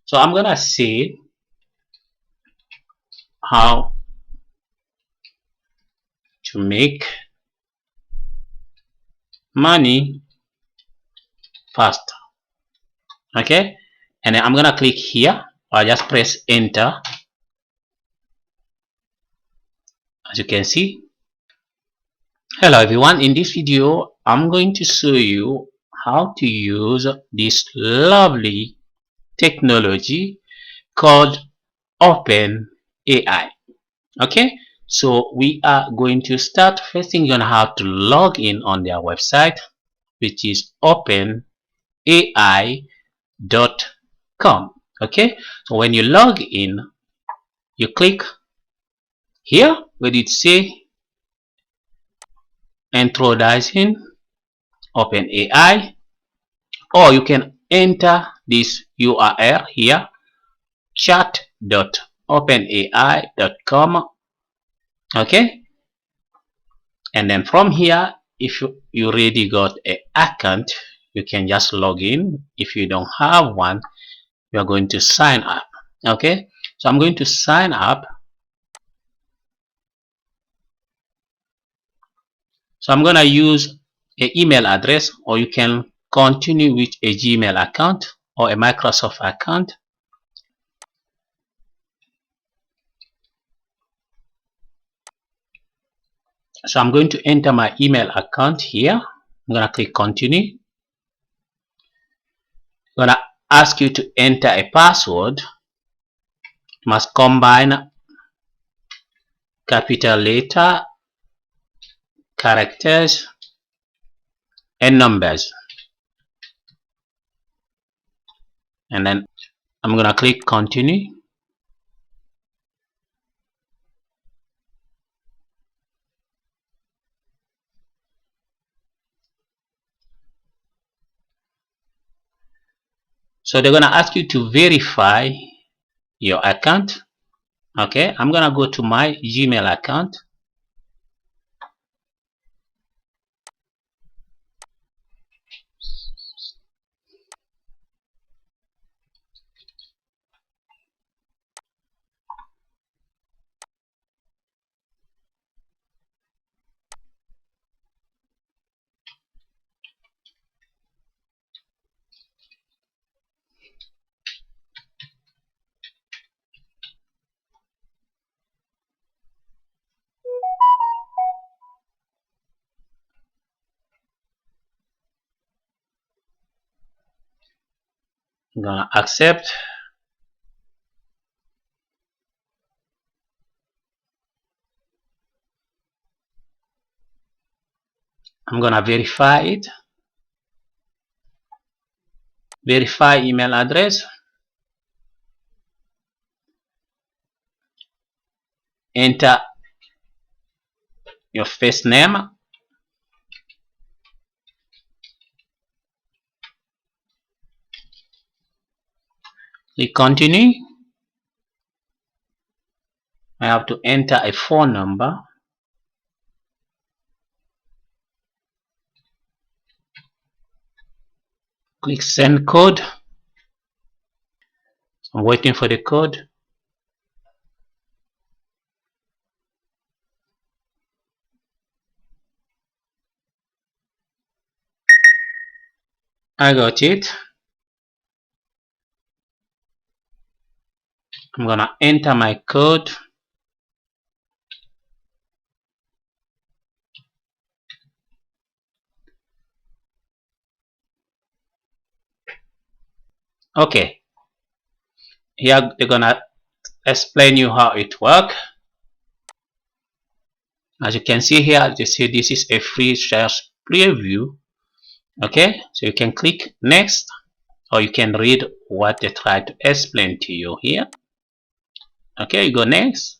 So I'm gonna say how to make money faster. Okay, and then I'm gonna click here. I'll just press enter. As you can see, hello everyone, in this video I'm going to show you how to use this lovely technology called openai. Okay, so we are going to start. First thing, you're gonna have to log in on their website, which is openai.com. Okay, so when you log in, you click here where it say introducing openai, or you can enter this URL here, chat.openai.com. okay, and then from here, if you already got an account, you can just log in. If you don't have one, you are going to sign up. Okay, so I'm going to sign up. So I'm going to use an email address, or you can continue with a Gmail account or a Microsoft account. So I'm going to enter my email account here. I'm going to click continue. I'm going to ask you to enter a password. You must combine capital letter, characters, and numbers. And then I'm going to click continue. So they're going to ask you to verify your account. Okay, I'm going to go to my Gmail account. I'm going to accept. I'm going to verify it. Verify email address. Enter your first name. Click continue. I have to enter a phone number. Click send code. I'm waiting for the code. I got it. I'm gonna enter my code. Okay, here they're gonna explain you how it works. As you can see here, they say this is a free shares preview. Okay, so you can click next, or you can read what they try to explain to you here. Okay, you go next.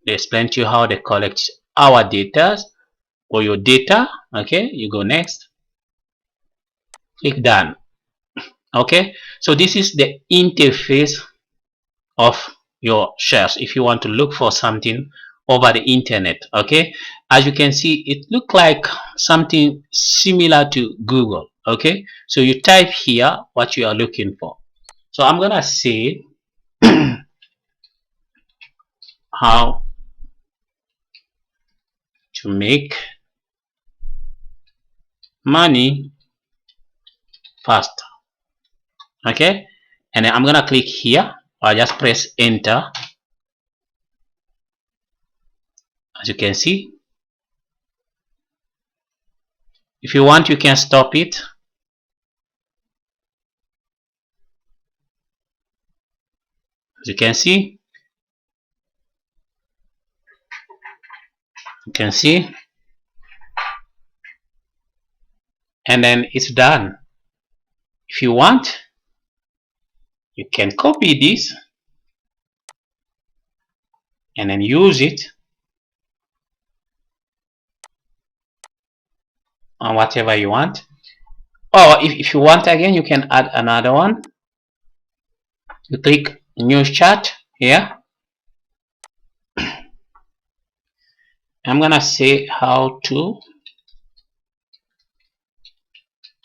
They explain to you how they collect our data or your data. Okay, you go next. Click done. Okay, so this is the interface of your shares if you want to look for something over the internet. Okay, as you can see, it looks like something similar to Google. Okay, so you type here what you are looking for. So I'm gonna say how to make money fast. Okay, and then I'm gonna click here. I'll just press enter. As you can see, if you want, you can stop it. As you can see, and then it's done. If you want, you can copy this and then use it on whatever you want. Or if you want again, you can add another one. You click new chat here. I'm gonna say how to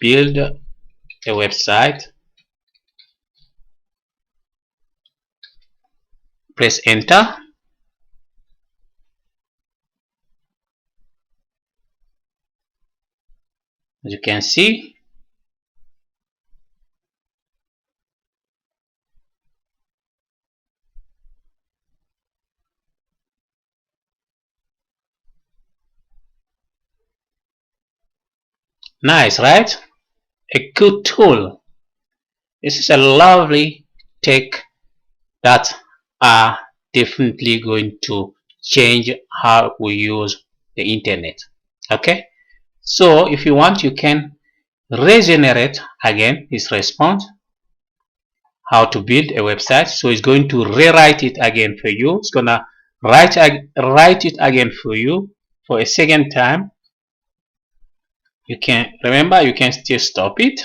build a website. Press enter. As you can see, nice, right? A good tool. This is a lovely tech that are definitely going to change how we use the internet. Okay, so if you want, you can regenerate again this response, how to build a website. So it's going to rewrite it again for you. It's gonna write it again for you for a second time. You can remember, you can still stop it.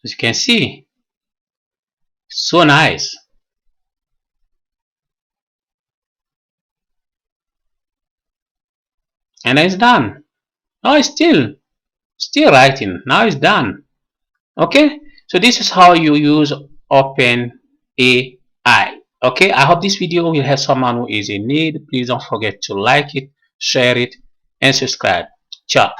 As you can see, so nice. And it's done. Oh, it's still writing. Now it's done. Okay, so this is how you use openai. Okay, I hope this video will help someone who is in need. Please don't forget to like it, share it, and subscribe. Ciao.